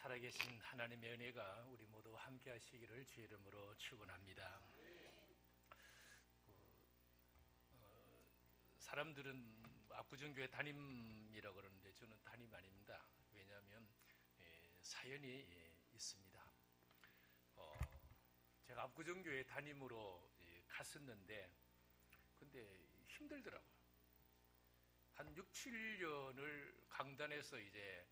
살아계신 하나님의 은혜가 우리 모두 함께 하시기를 주의 이름으로 축원합니다. 사람들은 압구정교회 담임이라고 그러는데 저는 담임 아닙니다. 왜냐하면 사연이 있습니다. 제가 압구정교회 담임으로 갔었는데 근데 힘들더라고요. 한 6, 7년을 강단에서 이제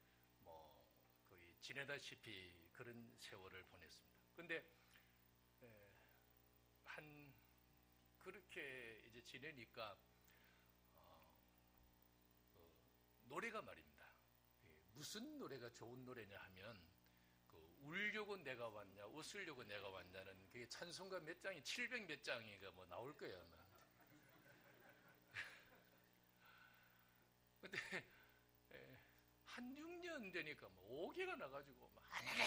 거의 지내다시피 그런 세월을 보냈습니다. 근데 한 그렇게 이제 지내니까 노래가 말입니다. 무슨 노래가 좋은 노래냐 하면 울려고 내가 왔냐, 웃으려고 내가 왔냐는 그게 찬송가 몇 장이 700 몇 장이가 나올 거예요 아마. 근데 한 6년 되니까 5개가 나가지고 하늘에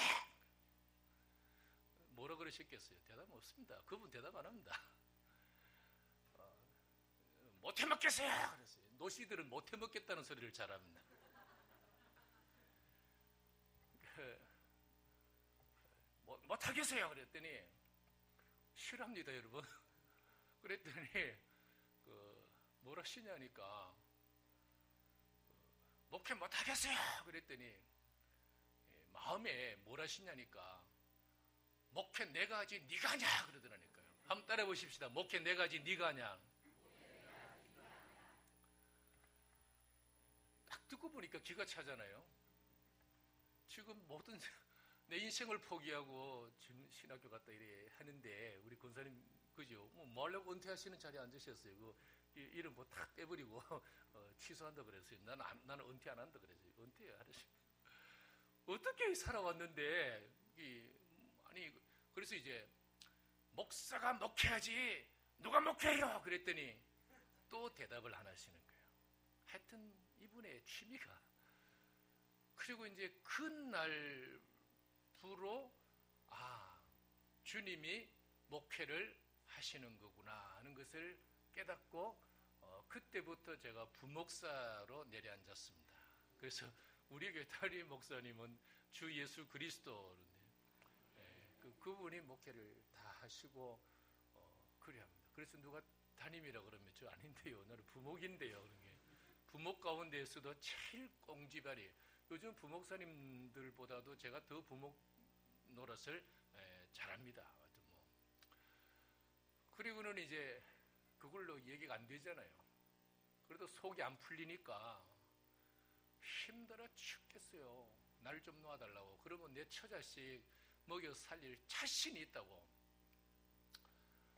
뭐라 그러셨겠어요? 대답 없습니다. 그분 대답 안 합니다. 못해 먹겠어요. 그랬어요. 노시들은 못해 먹겠다는 소리를 잘합니다. 못하겠어요. 그랬더니 싫어합니다, 여러분. 그랬더니 뭐라 하시냐니까 목회 못하겠어요. 그랬더니 마음에 뭘 하시냐니까 목회 내가 하지 네가 하냐 그러더라니까요. 한번 따라해 보십시다. 목회 내가 하지 네가 하냐. 딱 듣고 보니까 기가 차잖아요. 지금 모든 내 인생을 포기하고 지금 신학교 갔다 이래 하는데 우리 권사님 그죠? 뭐 하려고 은퇴하시는 자리에 앉으셨어요. 그 이름 탁 떼버리고 취소한다 그랬어요. 나는 은퇴 안 한다 그랬어요. 은퇴하랬어요. 어떻게 살아왔는데 아니 그래서 이제 목사가 목회하지 누가 목회해요? 그랬더니 또 대답을 안 하시는 거예요. 하여튼 이분의 취미가 그리고 이제 그날부로 주님이 목회를 하시는 거구나 하는 것을 깨닫고 그때부터 제가 부목사로 내려앉았습니다. 그래서 우리 교회 담임 목사님은 주 예수 그리스도인데 그분이 목회를 다 하시고 그래 합니다. 그래서 누가 담임이라고 그러면 저 아닌데요. 나는 부목인데요. 그런 게 부목 가운데에서도 제일 꽁지발이에요. 요즘 부목사님들보다도 제가 더 부목 노릇을 잘합니다. 그리고는 이제 그걸로 얘기가 안 되잖아요. 그래도 속이 안 풀리니까 힘들어 죽겠어요. 날 좀 놓아달라고. 그러면 내 처자식 먹여 살릴 자신이 있다고.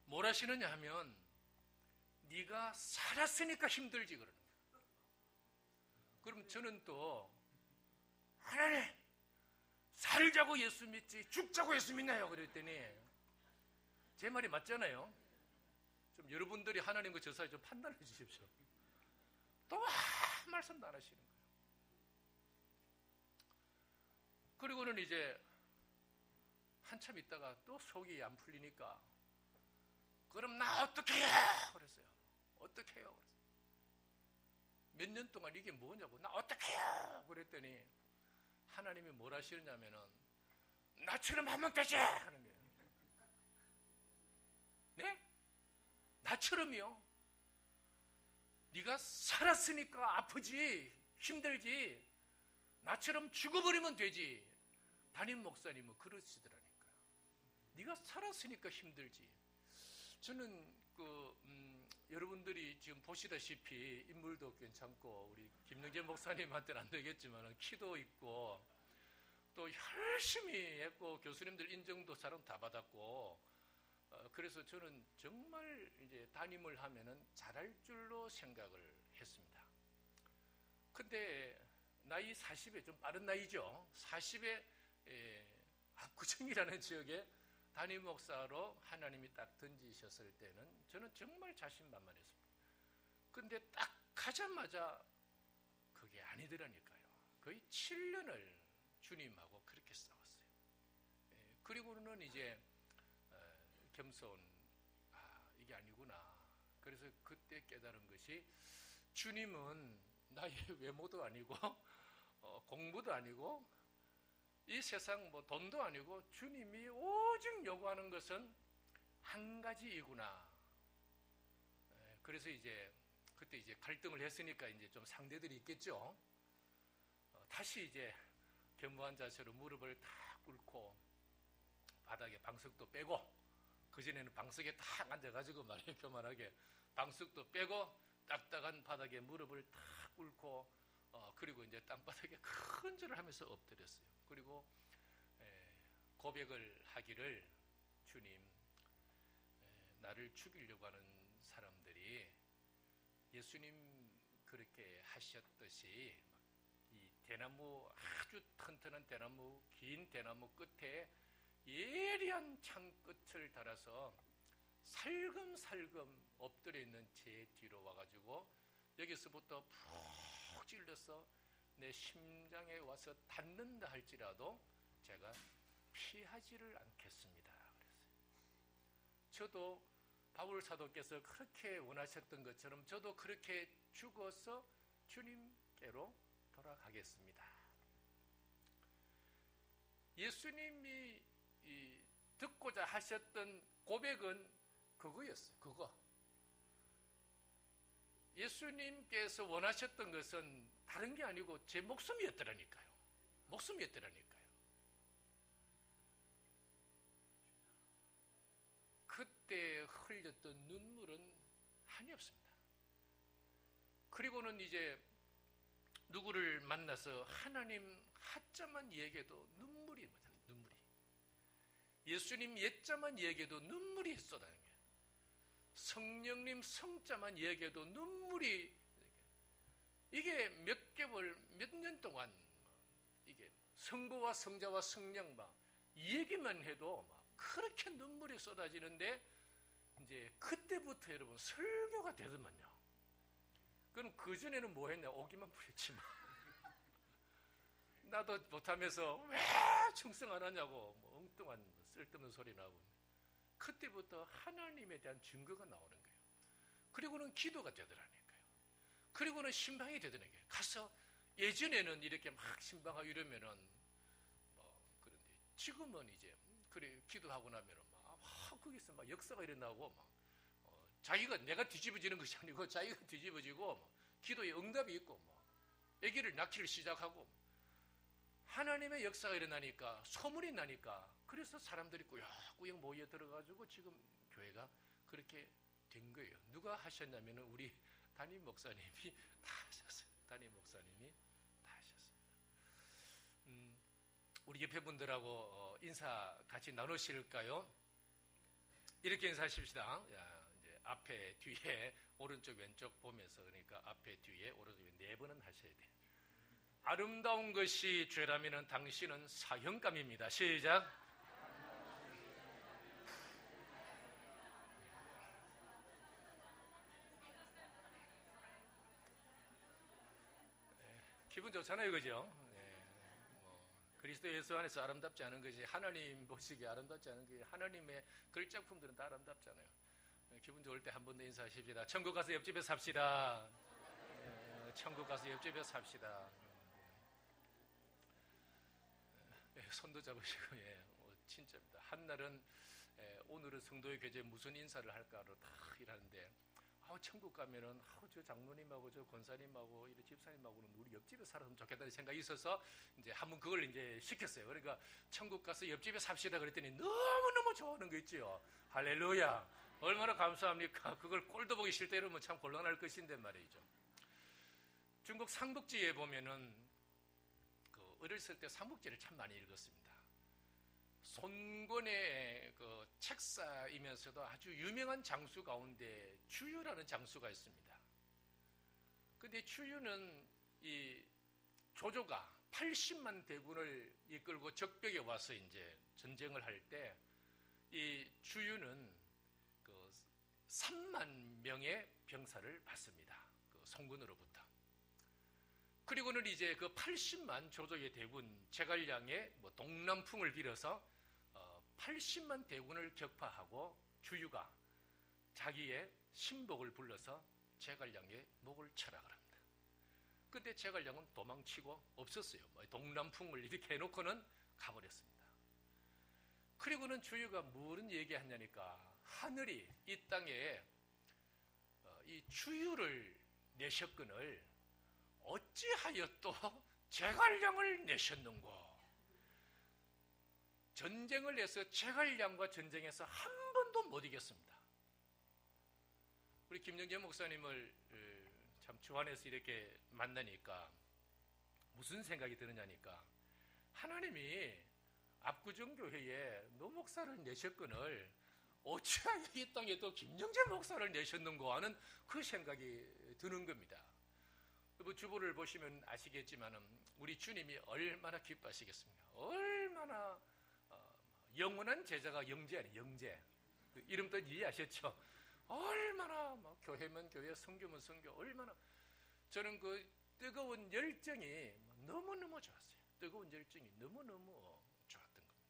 뭘 하시느냐 하면 네가 살았으니까 힘들지 그러는 거예요. 그럼 저는 또 하나님 살자고 예수 믿지 죽자고 예수 믿나요? 그랬더니 제 말이 맞잖아요. 좀 여러분들이 하나님과 저 사이 좀 판단해 주십시오. 또 말씀도 안 하시는 거예요. 그리고는 이제 한참 있다가 또 속이 안 풀리니까 그럼 나 어떻게 해요? 그랬어요. 어떻게 해요? 몇 년 동안 이게 뭐냐고 나 어떻게 해요? 그랬더니 하나님이 뭘 하시느냐면은 나처럼 하면 되지 하는 거예요. 네? 나처럼이요. 네가 살았으니까 아프지 힘들지 나처럼 죽어버리면 되지. 담임 목사님은 그러시더라니까요. 네가 살았으니까 힘들지. 저는 여러분들이 지금 보시다시피 인물도 괜찮고 우리 김영재 목사님한테는 안 되겠지만 키도 있고 또 열심히 했고 교수님들 인정도 사람 다 받았고 그래서 저는 정말 이제 담임을 하면은 잘할 줄로 생각을 했습니다. 근데 나이 40에 좀 빠른 나이죠. 40에 압구정이라는 지역에 담임 목사로 하나님이 딱 던지셨을 때는 저는 정말 자신만만했습니다. 근데 딱 가자마자 그게 아니더라니까요. 거의 7년을 주님하고 그렇게 싸웠어요. 그리고는 이제 겸손, 이게 아니구나. 그래서 그때 깨달은 것이 주님은 나의 외모도 아니고 공부도 아니고 이 세상 뭐 돈도 아니고 주님이 오직 요구하는 것은 한 가지이구나. 그래서 이제 그때 이제 갈등을 했으니까 이제 좀 상대들이 있겠죠. 다시 이제 견고한 자세로 무릎을 탁 꿇고 바닥에 방석도 빼고, 그전에는 방석에 탁 앉아가지고 말이에요, 교만하게 방석도 빼고 딱딱한 바닥에 무릎을 탁 꿇고, 그리고 이제 땅바닥에 큰 절을 하면서 엎드렸어요. 그리고 고백을 하기를, 주님, 나를 죽이려고 하는 사람들이 예수님 그렇게 하셨듯이 이 대나무, 아주 튼튼한 대나무, 긴 대나무 끝에 예리한 창 끝을 달아서 살금살금 엎드려 있는 제 뒤로 와가지고 여기서부터 푹 찔러서 내 심장에 와서 닿는다 할지라도 제가 피하지를 않겠습니다. 그랬어요. 저도 바울 사도께서 그렇게 원하셨던 것처럼 저도 그렇게 죽어서 주님께로 돌아가겠습니다. 예수님이 듣고자 하셨던 고백은 그거였어요. 그거. 예수님께서 원하셨던 것은 다른 게 아니고 제 목숨이었더라니까요. 목숨이었더라니까요. 그때 흘렸던 눈물은 한이 없습니다. 그리고는 이제 누구를 만나서 하나님 하자만 얘기해도 눈물이 묻어요. 눈물이. 예수님 옛자만 얘기해도 눈물이 쏟아져요. 성령님 성자만 얘기해도 눈물이. 이게 몇 개월, 몇 년 동안 이게 성부와 성자와 성령 막 이 얘기만 해도 막 그렇게 눈물이 쏟아지는데, 이제 그때부터 여러분 설교가 되더만요. 그럼 그전에는 뭐 했냐? 오기만 부렸지만. 나도 못하면서 왜 충성 안 하냐고 뭐 엉뚱한 쓸데없는 소리 나고. 그때부터 하나님에 대한 증거가 나오는 거예요. 그리고는 기도가 되더라니까요. 그리고는 신방이 되더라니까요. 가서 예전에는 이렇게 막 신방하고 이러면은 뭐 그런데 지금은 이제 그래 기도하고 나면은 막 거기서 막 역사가 일어나고 막 자기가 내가 뒤집어지는 것이 아니고 자기가 뒤집어지고 막 기도에 응답이 있고 뭐 아기를 낳기를 시작하고 하나님의 역사가 일어나니까 소문이 나니까 그래서 사람들이 꾸역꾸역 모여 들어가지고 지금 교회가 그렇게 된 거예요. 누가 하셨냐면 우리 담임 목사님이 다 하셨어요. 담임 목사님이 다 하셨습니다. 우리 옆에 분들하고 인사 같이 나누실까요? 이렇게 인사하십시다. 이제 앞에 뒤에 오른쪽 왼쪽 보면서, 그러니까 앞에 뒤에 오른쪽 왼쪽 4번은 하셔야 돼요. 아름다운 것이 죄라면 당신은 사형감입니다. 시작. 기분 좋잖아요, 그죠? 그리스도 예수 안에서 아름답지 않은 것이 하나님 보시기에 아름답지 않은 게 하나님의 글작품들은 다 아름답잖아요. 기분 좋을 때 한 번 더 인사하십시다. 천국 가서 옆집에 삽시다. 천국 가서 옆집에 삽시다. 손도 잡으시고, 진짜입니다. 한날은 오늘은 성도의 교제에 무슨 인사를 할까로 다 일하는데, 천국 가면은 저 장로님하고 저 권사님하고 이 집사님하고는 우리 옆집에 살았으면 좋겠다는 생각이 있어서 이제 한번 그걸 이제 시켰어요. 그러니까 천국 가서 옆집에 삽시다 그랬더니 너무너무 좋아하는 거 있죠. 할렐루야. 얼마나 감사합니까? 그걸 꼴도 보기 싫다 이러면 참 곤란할 것인데 말이죠. 중국 삼국지에 보면은 어렸을 때 삼국지를 참 많이 읽었습니다. 손권의 그 책사이면서도 아주 유명한 장수 가운데 주유라는 장수가 있습니다. 근데 주유는 이 조조가 80만 대군을 이끌고 적벽에 와서 이제 전쟁을 할 때 이 주유는 그 3만 명의 병사를 받습니다. 그 송군으로부터. 그리고는 이제 그 80만 조조의 대군 제갈량의 뭐 동남풍을 빌어서 80만 대군을 격파하고 주유가 자기의 신복을 불러서 제갈량의 목을 쳐라 그럽니다. 그때 제갈량은 도망치고 없었어요. 동남풍을 이렇게 해놓고는 가버렸습니다. 그리고는 주유가 무슨 얘기하냐니까 하늘이 이 땅에 이 주유를 내셨거늘 어찌하여 또 제갈량을 내셨는고. 전쟁을 해서 제갈량과 전쟁에서 한 번도 못 이겼습니다. 우리 김영재 목사님을 참 주안에서 이렇게 만나니까 무슨 생각이 드느냐니까 하나님이 압구정교회에 노 목사를 내셨거늘 어찌하여 이 땅에 또 김영재 목사를 내셨는고 하는 그 생각이 드는 겁니다. 주보를 보시면 아시겠지만 우리 주님이 얼마나 기뻐하시겠습니까? 얼마나 영원한 제자가 영재 아니에요. 영재. 이름도 이해하셨죠? 얼마나 교회면 교회, 선교면 선교, 얼마나 저는 그 뜨거운 열정이 너무너무 좋았어요. 뜨거운 열정이 너무너무 좋았던 겁니다.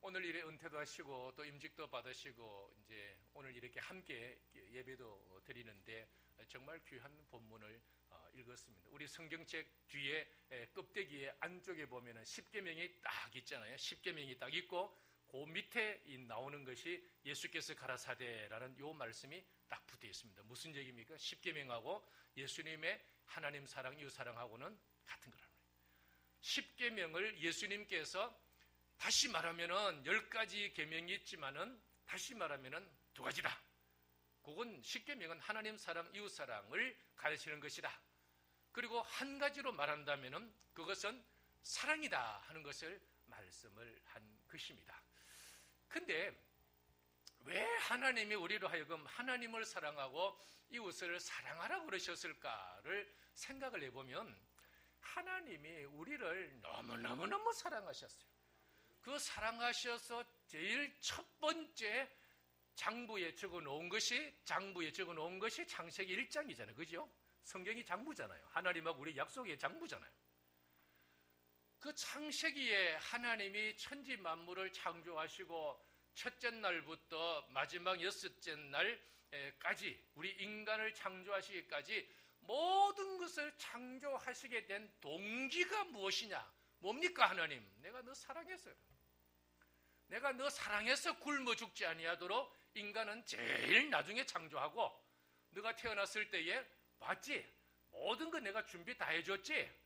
오늘 이래 은퇴도 하시고 또 임직도 받으시고 이제 오늘 이렇게 함께 예배도 드리는데 정말 귀한 본문을 읽었습니다. 우리 성경책 뒤에 껍데기의 안쪽에 보면은 십계명이 딱 있잖아요. 십계명이 딱 있고 그 밑에 나오는 것이 예수께서 가라사대라는 요 말씀이 딱 붙어 있습니다. 무슨 얘기입니까? 십계명하고 예수님의 하나님 사랑, 이웃 사랑하고는 같은 거라는 거예요. 십계명을 예수님께서 다시 말하면은 10가지 계명이 있지만은 다시 말하면은 2가지다. 그건 십계명은 하나님 사랑, 이웃 사랑을 가르치는 것이다. 그리고 한 가지로 말한다면은 그것은 사랑이다 하는 것을 말씀을 한 것입니다. 근데 왜 하나님이 우리로 하여금 하나님을 사랑하고 이웃을 사랑하라고 그러셨을까를 생각을 해보면 하나님이 우리를 너무너무 사랑하셨어요. 그 사랑하셔서 제일 첫 번째 장부에 적어놓은 것이 창세기 1장이잖아요. 그죠? 성경이 장부잖아요. 하나님하고 우리 약속의 장부잖아요. 그 창세기에 하나님이 천지 만물을 창조하시고 첫째 날부터 마지막 6째 날까지 우리 인간을 창조하시기까지 모든 것을 창조하시게 된 동기가 무엇이냐? 뭡니까 하나님? 내가 너 사랑했어요. 내가 너 사랑해서 굶어 죽지 아니하도록 인간은 제일 나중에 창조하고 너가 태어났을 때에 봤지? 모든 거 내가 준비 다 해줬지?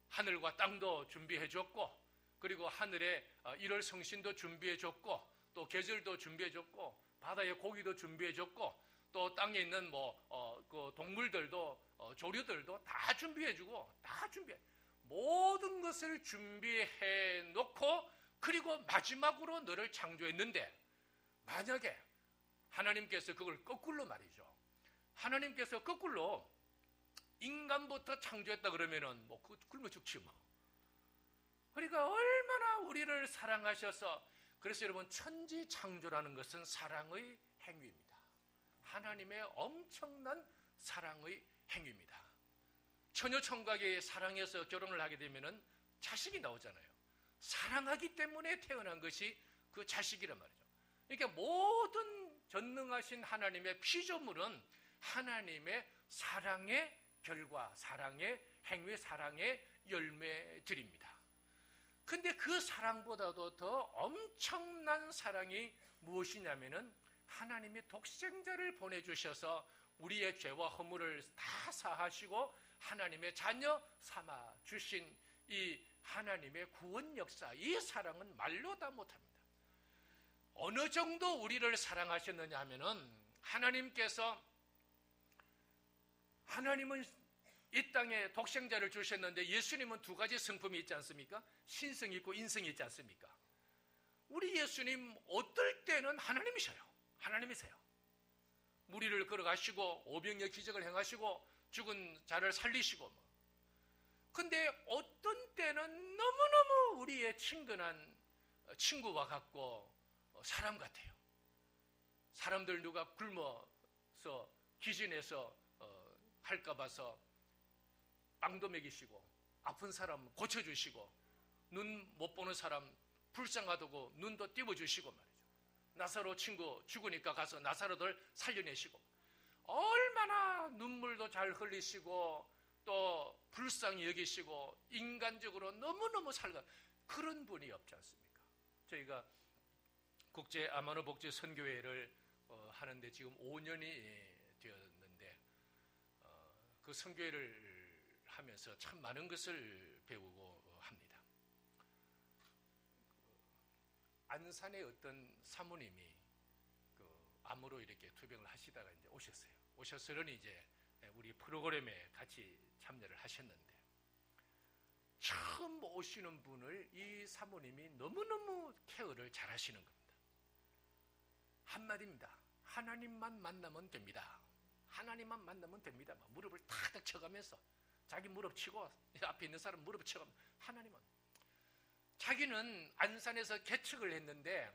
하늘과 땅도 준비해줬고 그리고 하늘에 1월 성신도 준비해줬고 또 계절도 준비해줬고 바다의 고기도 준비해줬고 또 땅에 있는 그 동물들도 조류들도 다 준비해주고 다 준비해 모든 것을 준비해 놓고 그리고 마지막으로 너를 창조했는데 만약에 하나님께서 그걸 거꾸로 말이죠. 하나님께서 거꾸로 인간부터 창조했다 그러면은 굶어 죽지 뭐. 그러니까 얼마나 우리를 사랑하셔서 그래서 여러분 천지 창조라는 것은 사랑의 행위입니다. 하나님의 엄청난 사랑의 행위입니다. 처녀 총각이 사랑해서 결혼을 하게 되면은 자식이 나오잖아요. 사랑하기 때문에 태어난 것이 그 자식이란 말이죠. 그러니까 모든 전능하신 하나님의 피조물은 하나님의 사랑의 결과, 사랑의 행위, 사랑의 열매들입니다. 근데 그 사랑보다도 더 엄청난 사랑이 무엇이냐면은 하나님이 독생자를 보내주셔서 우리의 죄와 허물을 다 사하시고 하나님의 자녀 삼아 주신 이 하나님의 구원 역사, 이 사랑은 말로 다 못합니다. 어느 정도 우리를 사랑하셨느냐 하면은 하나님은 이 땅에 독생자를 주셨는데 예수님은 2가지 성품이 있지 않습니까? 신성이 있고 인성이 있지 않습니까? 우리 예수님 어떨 때는 하나님이셔요. 하나님이세요. 무리를 걸어가시고 오병이어 기적을 행하시고 죽은 자를 살리시고 근데 어떤 때는 너무너무 우리의 친근한 친구와 같고 사람 같아요. 사람들 누가 굶어서 기진해서 할까 봐서 빵도 먹이시고 아픈 사람 고쳐주시고 눈 못 보는 사람 불쌍하다고 눈도 띄워주시고 말이죠. 나사로 친구 죽으니까 가서 나사로들 살려내시고 얼마나 눈물도 잘 흘리시고 또 불쌍히 여기시고 인간적으로 너무너무 그런 분이 없지 않습니까? 저희가 국제 아마노 복지 선교회를 하는데 지금 5년이 되었는데 그 선교회를 하면서 참 많은 것을 배우고 합니다. 안산의 어떤 사모님이 암으로 이렇게 투병을 하시다가 이제 오셨어요. 오셔서는 이제 우리 프로그램에 같이 참여를 하셨는데 처음 오시는 분을 이 사모님이 너무너무 케어를 잘 하시는 겁니다. 한마디입니다. 하나님만 만나면 됩니다. 하나님만 만나면 됩니다. 막 무릎을 탁탁 쳐가면서 자기 무릎 치고 앞에 있는 사람 무릎 쳐가면서 하나님은 자기는 안산에서 개척을 했는데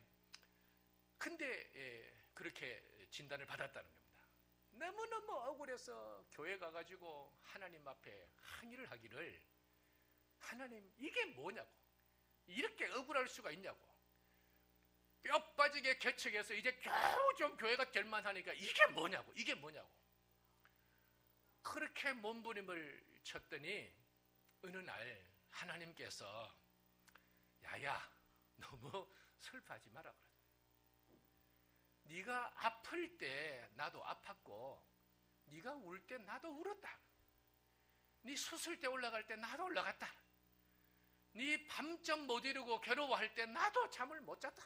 근데 그렇게 진단을 받았다는 겁니다. 너무너무 억울해서 교회 가가지고 하나님 앞에 항의를 하기를 하나님 이게 뭐냐고 이렇게 억울할 수가 있냐고 뼈 빠지게 개척해서 이제 겨우 좀 교회가 될 만하니까 이게 뭐냐고 그렇게 몸부림을 쳤더니 어느 날 하나님께서 야야 너무 슬퍼하지 마라 그래. 네가 아플 때 나도 아팠고 네가 울 때 나도 울었다. 네 수술 때 올라갈 때 나도 올라갔다. 네 밤잠 못 이루고 괴로워할 때 나도 잠을 못 잤다.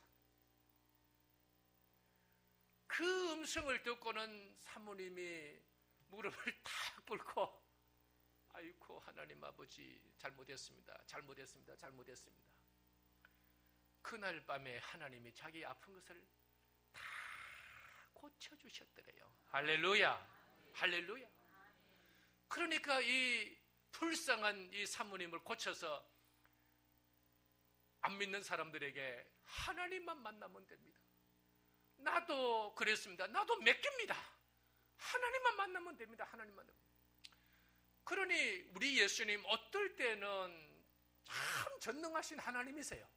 그 음성을 듣고는 사모님이 무릎을 탁 꿇고 아이고 하나님 아버지 잘못했습니다. 그날 밤에 하나님이 자기 아픈 것을 다 고쳐주셨더래요. 할렐루야. 할렐루야. 그러니까 이 불쌍한 이 사모님을 고쳐서 안 믿는 사람들에게 하나님만 만나면 됩니다. 나도 그랬습니다. 나도 맡깁니다. 하나님만 만나면 됩니다. 하나님만. 그러니 우리 예수님 어떨 때는 참 전능하신 하나님이세요.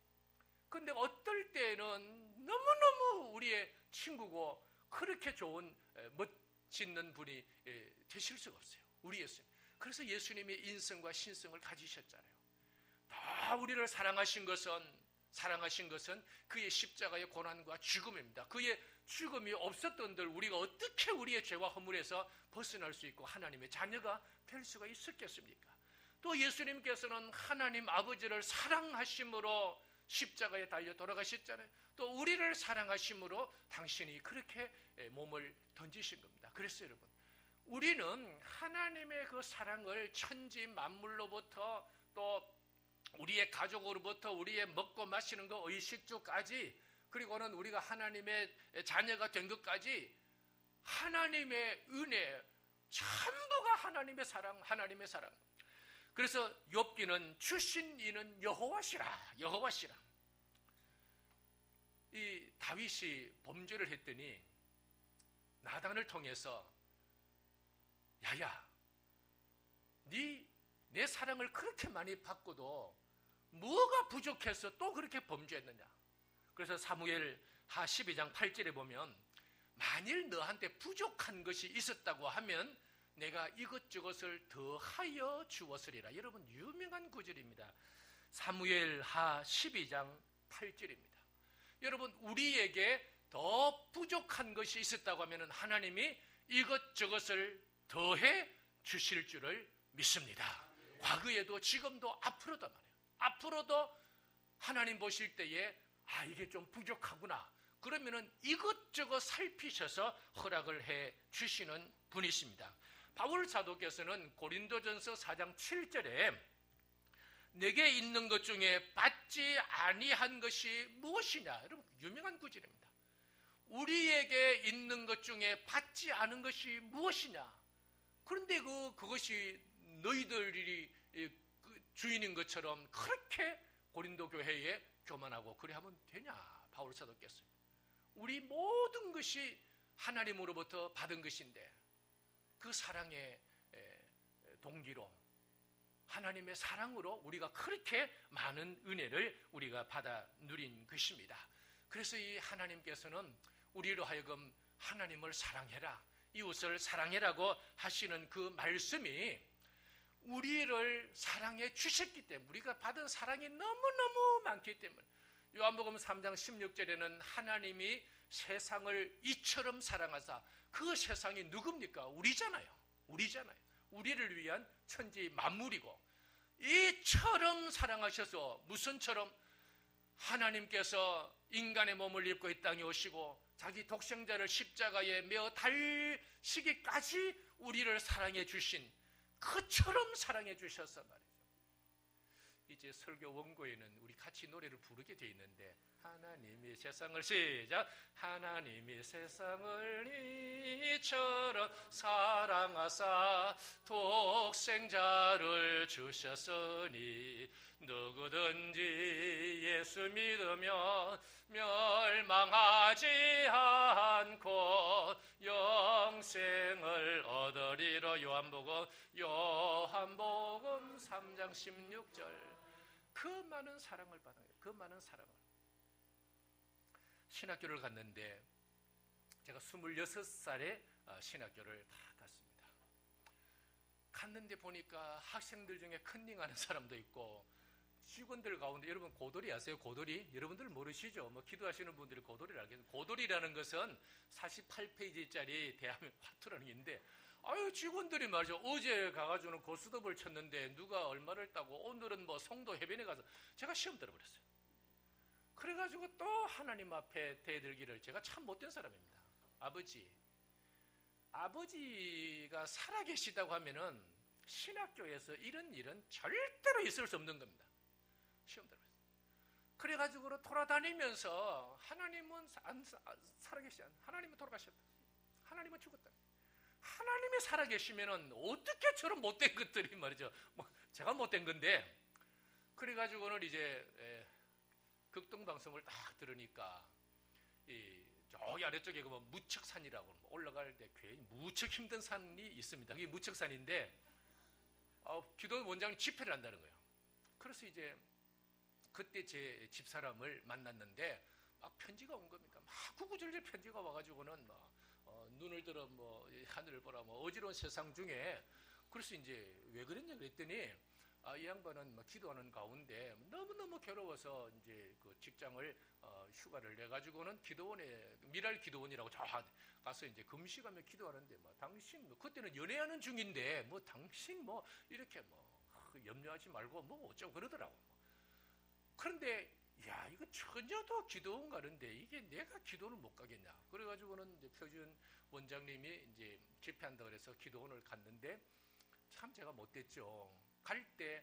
근데 어떨 때는 너무너무 우리의 친구고 그렇게 좋은 멋짓는 분이 되실 수가 없어요. 우리 예수님. 그래서 예수님이 인성과 신성을 가지셨잖아요. 다 우리를 사랑하신 것은 그의 십자가의 고난과 죽음입니다. 그의 죽음이 없었던들 우리가 어떻게 우리의 죄와 허물에서 벗어날 수 있고 하나님의 자녀가 될 수가 있었겠습니까? 또 예수님께서는 하나님 아버지를 사랑하심으로 십자가에 달려 돌아가셨잖아요. 또 우리를 사랑하심으로 당신이 그렇게 몸을 던지신 겁니다. 그래서 여러분 우리는 하나님의 그 사랑을 천지 만물로부터 또 우리의 가족으로부터 우리의 먹고 마시는 거 의식주까지 그리고는 우리가 하나님의 자녀가 된 것까지 하나님의 은혜 전부가 하나님의 사랑. 그래서 욥기는 주신 이는 여호와시라. 이 다윗이 범죄를 했더니 나단을 통해서 야야 내 사랑을 그렇게 많이 받고도 뭐가 부족해서 또 그렇게 범죄했느냐. 그래서 사무엘 하 12장 8절에 보면 만일 너한테 부족한 것이 있었다고 하면 내가 이것저것을 더하여 주었으리라. 여러분 유명한 구절입니다. 사무엘 하 12장 8절입니다. 여러분 우리에게 더 부족한 것이 있었다고 하면 하나님이 이것저것을 더해 주실 줄을 믿습니다. 과거에도 지금도 앞으로도 말이에요. 앞으로도 하나님 보실 때에 이게 좀 부족하구나. 그러면은 이것저것 살피셔서 허락을 해 주시는 분이십니다. 바울 사도께서는 고린도전서 4장 7절에 내게 있는 것 중에 받지 아니한 것이 무엇이냐. 여러분 유명한 구절입니다. 우리에게 있는 것 중에 받지 않은 것이 무엇이냐. 그런데 그것이 너희들이 주인인 것처럼 그렇게 고린도 교회에 교만하고 그래 하면 되냐. 바울 사도께서 우리 모든 것이 하나님으로부터 받은 것인데 그 사랑의 동기로 하나님의 사랑으로 우리가 그렇게 많은 은혜를 우리가 받아 누린 것입니다. 그래서 이 하나님께서는 우리로 하여금 하나님을 사랑해라, 이웃을 사랑해라고 하시는 그 말씀이 우리를 사랑해 주셨기 때문에, 우리가 받은 사랑이 너무너무 많기 때문에, 요한복음 3장 16절에는 하나님이 세상을 이처럼 사랑하사, 그 세상이 누굽니까? 우리잖아요. 우리를 위한 천지 만물이고, 이처럼 사랑하셔서, 무슨처럼? 하나님께서 인간의 몸을 입고 이 땅에 오시고 자기 독생자를 십자가에 메어 달시기까지 우리를 사랑해 주신, 그처럼 사랑해 주셔서 말이죠. 이제 설교 원고에는 우리 같이 노래를 부르게 돼 있는데, 하나님이 세상을, 시작, 하나님이 세상을 이처럼 사랑하사 독생자를 주셨으니 누구든지 예수 믿으면 멸망하지 않고 영생을 얻으리라. 요한복음 3장 16절. 그 많은 사랑을 받아요. 그 많은 사랑을. 신학교를 갔는데, 제가 26살에 신학교를 다 갔습니다. 갔는데 보니까 학생들 중에 컨닝하는 사람도 있고, 직원들 가운데, 여러분 고돌이 아세요? 고돌이? 여러분들 모르시죠? 뭐 기도하시는 분들이 고돌이를 알겠죠. 고돌이라는 것은 48페이지짜리 대한민국 화투라는 게 있는데, 아유, 직원들이 말이죠. 어제 가가지고는 고스톱을 쳤는데 누가 얼마를 따고, 오늘은 뭐 송도 해변에 가서, 제가 시험 들어버렸어요. 그래가지고 또 하나님 앞에 대들기를, 제가 참 못된 사람입니다. 아버지가 살아계시다고 하면은 신학교에서 이런 일은 절대로 있을 수 없는 겁니다. 시험 들어봤어요. 그래가지고 돌아다니면서 하나님은 살아계시지 않아. 하나님은 돌아가셨다. 하나님은 죽었다. 하나님이 살아계시면은 어떻게 저런 못된 것들이 말이죠. 뭐 제가 못된 건데, 그래가지고는 이제 극동방송을 딱 들으니까 저기 아래쪽에 그 무척산이라고 올라갈 때 괜히 무척 힘든 산이 있습니다. 그게 무척산인데 기도 원장이 집회를 한다는 거예요. 그래서 이제 그때 제 집사람을 만났는데 막 편지가 온 겁니다. 막 구구절절 편지가 와가지고는 막 눈을 들어 뭐 하늘을 보라 뭐 어지러운 세상 중에, 그래서 이제 왜 그랬냐 그랬더니 이 양반은 막 기도하는 가운데 너무너무 괴로워서 이제 그 직장을 휴가를 내가지고는 기도원에, 미랄 기도원이라고 가서 이제 금식하며 기도하는데, 뭐 당신 뭐 그때는 연애하는 중인데 뭐 당신 뭐 이렇게 뭐 염려하지 말고 뭐 어쩌고 그러더라고. 그런데 야, 이거 전혀도 기도원 가는데 이게 내가 기도를 못 가겠냐. 그래가지고는 이제 표준 원장님이 이제 집회한다 그래서 기도원을 갔는데, 참 제가 못됐죠. 갈 때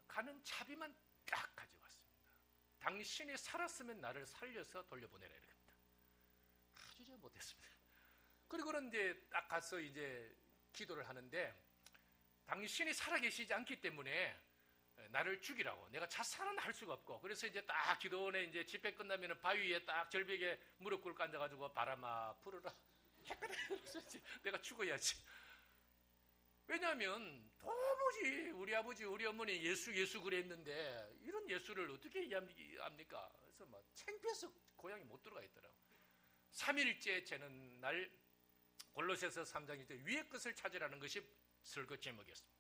가는 차비만 딱 가져갔습니다. 당신이 살았으면 나를 살려서 돌려보내라 이럽니다. 아주 제가 못했습니다. 그리고는 이제 딱 가서 이제 기도를 하는데, 당신이 살아계시지 않기 때문에 나를 죽이라고, 내가 자살은 할 수가 없고, 그래서 이제 딱 기도원에 이제 집회 끝나면 바위 위에 딱 절벽에 무릎 꿇고 앉아가지고 바람아 불어라 했거든. 내가 죽어야지. 왜냐하면 도무지 우리 아버지 우리 어머니 예수 그랬는데 이런 예수를 어떻게 이해합니까? 그래서 막 창피해서 고향에 못 들어가 있더라고. 3일째 되는 날 골로새서 3장 1절 위의 것을 찾으라는 것이 설교 제목이었습니다.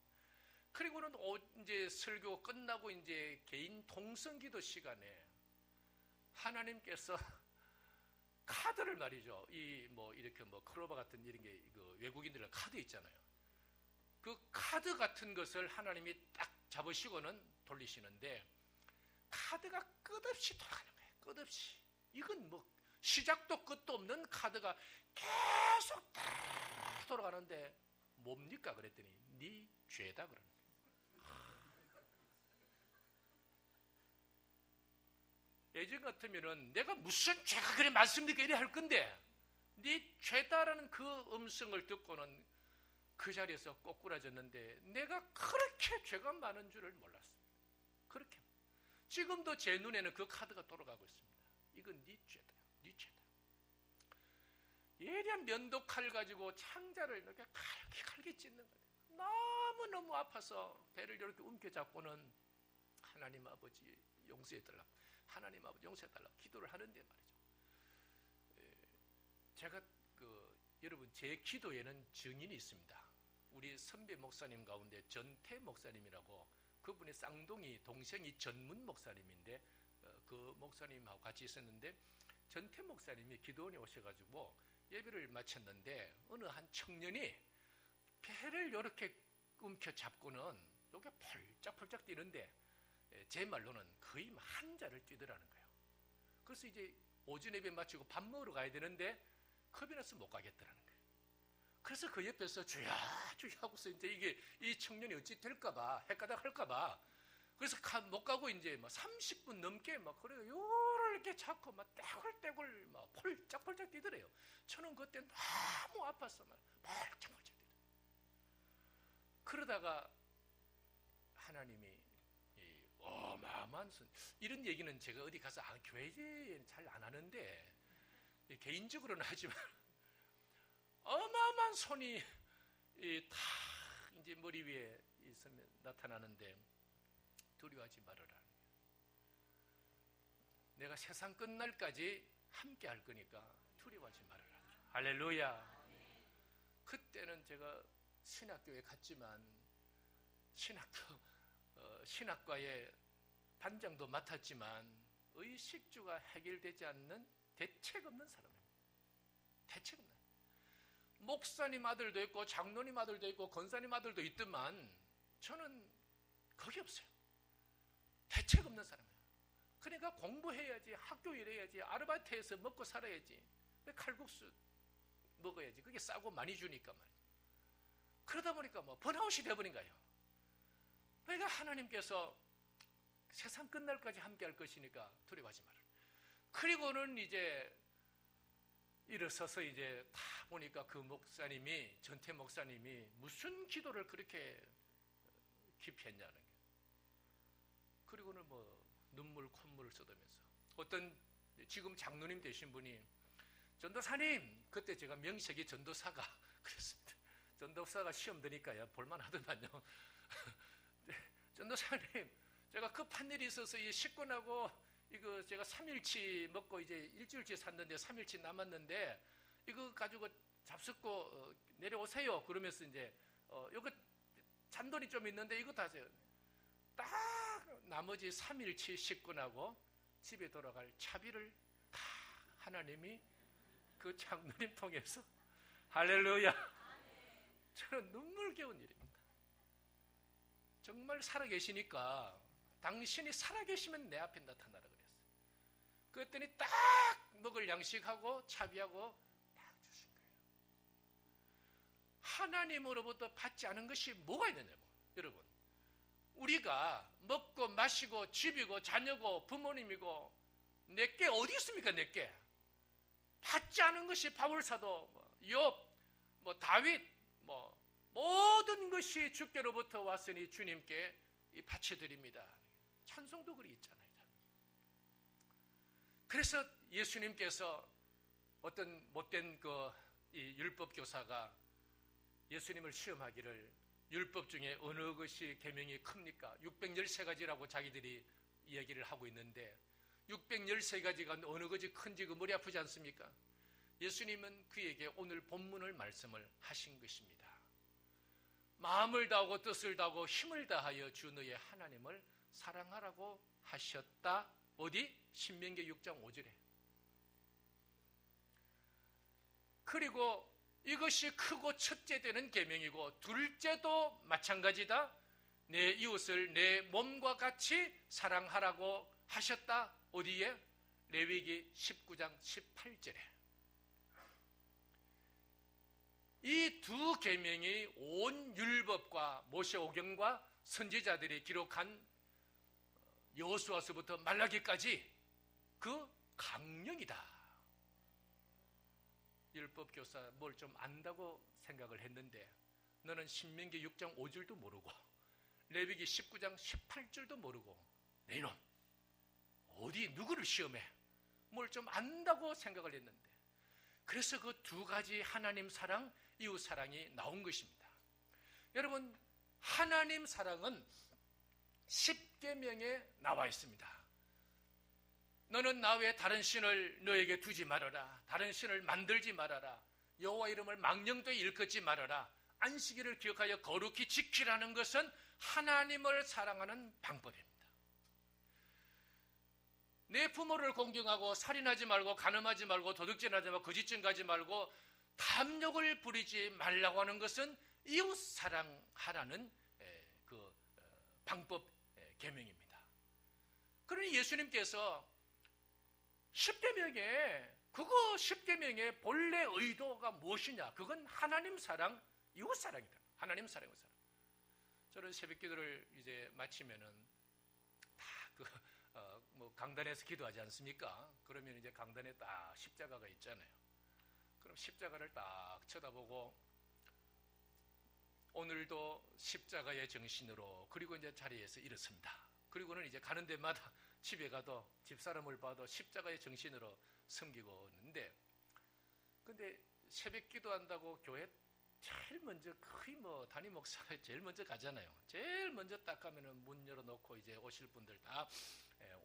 그리고는 이제 설교 끝나고 이제 개인 동성기도 시간에 하나님께서 카드를 말이죠. 이렇게 크로바 같은 이런 게 외국인들의 카드 있잖아요. 그 카드 같은 것을 하나님이 딱 잡으시고는 돌리시는데, 카드가 끝없이 돌아가는 거예요. 끝없이. 이건 시작도 끝도 없는 카드가 계속 다 돌아가는데 뭡니까? 그랬더니 네 죄다 그러는 거예요. 예전 같으면은 내가 무슨 죄가 그래 많습니까? 이래 할 건데, 네 죄다라는 그 음성을 듣고는 그 자리에서 꼬꾸라졌는데, 내가 그렇게 죄가 많은 줄을 몰랐습니다. 그렇게. 지금도 제 눈에는 그 카드가 돌아가고 있습니다. 이건 네 죄다. 네 죄다. 예리한 면도칼 가지고 창자를 이렇게 칼게 찢는 거예요. 너무너무 아파서 배를 이렇게 움켜잡고는 하나님 아버지 용서해달라, 하나님 아버지 용서해달라 기도를 하는데 말이죠. 제가 여러분 제 기도에는 증인이 있습니다. 우리 선배 목사님 가운데 전태 목사님이라고, 그분의 쌍둥이 동생이 전문 목사님인데 그 목사님하고 같이 있었는데, 전태 목사님이 기도원에 오셔가지고 예배를 마쳤는데 어느 한 청년이 배를 이렇게 움켜잡고는 이게 펄짝펄짝 뛰는데 제 말로는 거의 한자를 뛰더라는 거예요. 그래서 이제 오전 예배 마치고 밥 먹으러 가야 되는데 겁이 나서 못 가겠더라는 거예요. 그래서 그 옆에서 주야 주야 하고서 이제 이게 이 청년이 어찌 될까봐 헷가닥 할까봐, 그래서 못 가고 이제 막 30분 넘게 막 그래요. 요를 이렇게 잡고 막 떼굴떼굴 막 펄짝펄짝 뛰더래요. 저는 그때 너무 아팠어. 막 펄짝펄짝 뛰더래요. 그러다가 하나님이 어마어마한 이런 얘기는 제가 어디 가서 교회에 잘 안 하는데 개인적으로는 하지만 어마어마한 손이 다 이제 머리 위에 있으면 나타나는데 두려워하지 말아라. 내가 세상 끝날까지 함께 할 거니까 두려워하지 말아라. 할렐루야. 그때는 제가 신학교에 갔지만 신학과의 반장도 맡았지만 의식주가 해결되지 않는 대책 없는 사람입니다. 대책 없는. 목사님 아들도 있고 장로님 아들도 있고 권사님 아들도 있더만 저는 거기 없어요. 대책 없는 사람이에요. 그러니까 공부해야지, 학교 일해야지, 아르바이트해서 먹고 살아야지, 칼국수 먹어야지, 그게 싸고 많이 주니까 말이에요. 그러다 보니까 뭐 번아웃이 되어버린 거예요. 그러니까 하나님께서 세상 끝날까지 함께 할 것이니까 두려워하지 마라. 그리고는 이제 일어서서 이제 다 보니까 그 목사님이, 전태 목사님이 무슨 기도를 그렇게 깊이 했냐는 게. 그리고는 뭐 눈물 콧물을 쏟으면서 어떤 지금 장로님 되신 분이, 전도사님, 그때 제가 명색이 전도사가 그랬습니다. 전도사가 시험 드니까요 볼만 하더만요. 전도사님, 제가 급한 일이 있어서 이 식구나고 이거 제가 3일치 먹고 이제 일주일치 샀는데 3일치 남았는데 이거 가지고 잡숫고 내려오세요. 그러면서 이제 이거 잔돈이 좀 있는데 이거 다 딱 나머지 3일치 식구나고 집에 돌아갈 차비를 다 하나님이 그 장로님 통해서, 할렐루야. 저는 눈물겨운 일입니다. 정말 살아계시니까 당신이 살아계시면 내 앞에 나타나라 그랬어요. 그랬더니 딱 먹을 양식하고 차비하고 딱 주신 거예요. 하나님으로부터 받지 않은 것이 뭐가 있느냐고. 여러분, 우리가 먹고 마시고 집이고 자녀고 부모님이고 내게 어디 있습니까? 내게 받지 않은 것이 바울사도, 욥, 다윗, 모든 것이 주께로부터 왔으니 주님께 바쳐드립니다. 찬송도 그리 있잖아요. 그래서 예수님께서 어떤 못된 이 율법 교사가 예수님을 시험하기를, 율법 중에 어느 것이 계명이 큽니까? 613가지라고 자기들이 이야기를 하고 있는데 613가지가 어느 것이 큰지 그 머리 아프지 않습니까? 예수님은 그에게 오늘 본문을 말씀을 하신 것입니다. 마음을 다하고 뜻을 다하고 힘을 다하여 주 너의 하나님을 사랑하라고 하셨다. 어디? 신명기 6장 5절에. 그리고 이것이 크고 첫째 되는 계명이고 둘째도 마찬가지다. 내 이웃을 내 몸과 같이 사랑하라고 하셨다. 어디에? 레위기 19장 18절에. 이 두 계명이 온 율법과 모세오경과 선지자들이 기록한 여호수아서부터 말라기까지 그 강령이다. 율법 교사 뭘 좀 안다고 생각을 했는데 너는 신명기 6장 5절도 모르고 레위기 19장 18절도 모르고 내 이놈 어디 누구를 시험해? 뭘 좀 안다고 생각을 했는데, 그래서 그 두 가지 하나님 사랑, 이웃 사랑이 나온 것입니다. 여러분, 하나님 사랑은 10계명에 나와 있습니다. 너는 나 외에 다른 신을 너에게 두지 말아라. 다른 신을 만들지 말아라. 여호와 이름을 망령되이 일컫지 말아라. 안식일을 기억하여 거룩히 지키라는 것은 하나님을 사랑하는 방법입니다. 내 부모를 공경하고 살인하지 말고 간음하지 말고 도둑질하지 말고 거짓증 가지 말고 탐욕을 부리지 말라고 하는 것은 이웃 사랑하라는 그 방법 계명입니다. 그러니 예수님께서 10계명에 그거 10계명의 본래 의도가 무엇이냐? 그건 하나님 사랑, 이웃 사랑이다. 하나님 사랑, 이웃 사랑. 저는 새벽기도를 이제 마치면은 뭐 강단에서 기도하지 않습니까? 그러면 이제 강단에 딱 십자가가 있잖아요. 그럼 십자가를 딱 쳐다보고 오늘도 십자가의 정신으로 그리고 이제 자리에서 일어섭니다. 그리고는 이제 가는 데마다 집에 가도 집사람을 봐도 십자가의 정신으로 섬기고 있는데, 근데 새벽 기도한다고 교회 제일 먼저 거의 뭐 담임 목사가 제일 먼저 가잖아요. 제일 먼저 딱 가면은 문 열어놓고 이제 오실 분들 다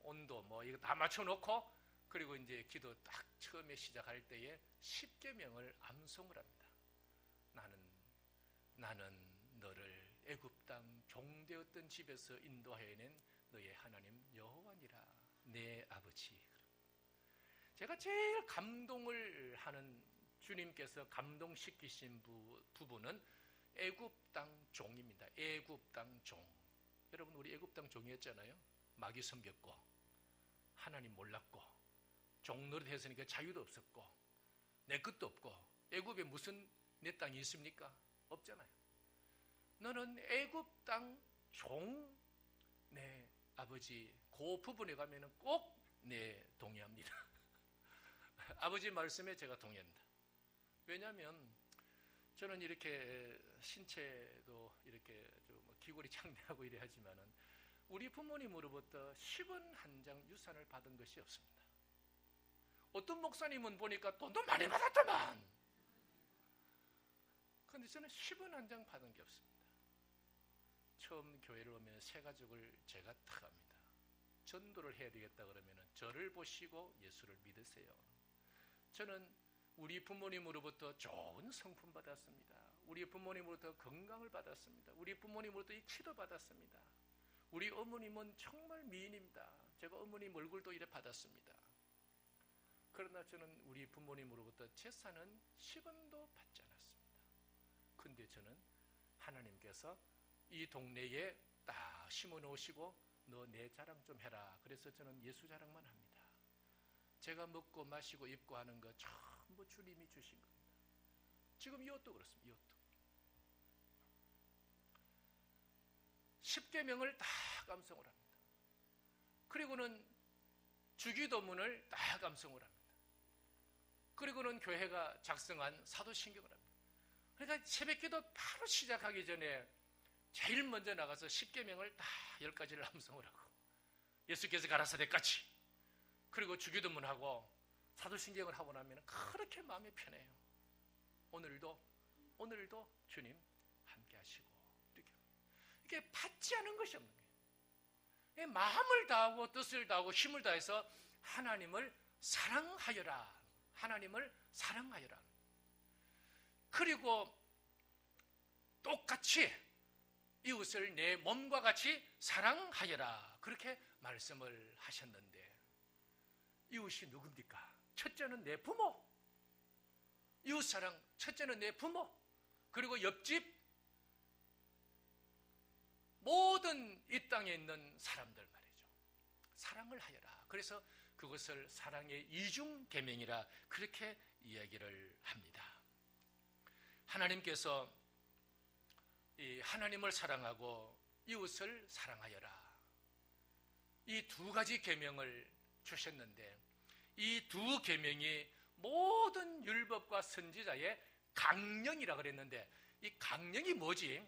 온도 뭐 이거 다 맞춰놓고 그리고 이제 기도 딱 처음에 시작할 때에 10계명을 암송을 합니다. 나는 너를 애굽 땅 종되었던 집에서 인도하여낸 너의 하나님 여호와니라 내 아버지. 제가 제일 감동을 하는 주님께서 감동시키신 부분은 애굽 땅 종입니다. 애굽 땅 종. 여러분 우리 애굽 땅 종이었잖아요. 마귀 섬겼고 하나님 몰랐고 종노릇 했으니까 자유도 없었고 내 것도 없고 애굽에 무슨 내 땅이 있습니까? 없잖아요. 너는 애굽 땅 종 내 아버지. 그 부분에 가면은 꼭 네 동의합니다. 아버지 말씀에 제가 동의합니다. 왜냐하면 저는 이렇게 신체도 이렇게 좀 기골이 장대하고 이래 하지만은 우리 부모님으로부터 10원 한 장 유산을 받은 것이 없습니다. 어떤 목사님은 보니까 돈도 많이 받았더만. 그런데 저는 10원 한 장 받은 게 없습니다. 처음 교회를 오면 새 가족을 제가 탁 합니다. 전도를 해야 되겠다 그러면 저를 보시고 예수를 믿으세요. 저는 우리 부모님으로부터 좋은 성품 받았습니다. 우리 부모님으로부터 건강을 받았습니다. 우리 부모님으로부터 이 기도 받았습니다. 우리 어머님은 정말 미인입니다. 제가 어머님 얼굴도 이래 받았습니다. 그러나 저는 우리 부모님으로부터 재산은 10원도 받지 않았습니다. 근데 저는 하나님께서 이 동네에 딱 심어 놓으시고 너 내 자랑 좀 해라. 그래서 저는 예수 자랑만 합니다. 제가 먹고 마시고 입고 하는 거 전부 주님이 주신 겁니다. 지금 이것도 그렇습니다. 이것도 10계명을 다 감성을 합니다. 그리고는 주기도문을 다 감성을 합니다. 그리고는 교회가 작성한 사도신경을 합니다. 그러니까 새벽기도 바로 시작하기 전에 제일 먼저 나가서 10계명을 다 10가지를 함성을 하고 예수께서 가라사대까지 그리고 주기도문하고 사도신경을 하고 나면 그렇게 마음이 편해요. 오늘도 주님 함께 하시고 이렇게 받지 않은 것이 없는 거예요. 마음을 다하고 뜻을 다하고 힘을 다해서 하나님을 사랑하여라. 하나님을 사랑하여라. 그리고 똑같이 이웃을 내 몸과 같이 사랑하여라. 그렇게 말씀을 하셨는데 이웃이 누굽니까? 첫째는 내 부모. 이웃사랑 첫째는 내 부모. 그리고 옆집 모든 이 땅에 있는 사람들 말이죠. 사랑을 하여라. 그래서 그것을 사랑의 이중계명이라 그렇게 이야기를 합니다. 하나님께서 이 하나님을 사랑하고 이웃을 사랑하여라. 이 두 가지 계명을 주셨는데 이 두 계명이 모든 율법과 선지자의 강령이라 그랬는데 이 강령이 뭐지?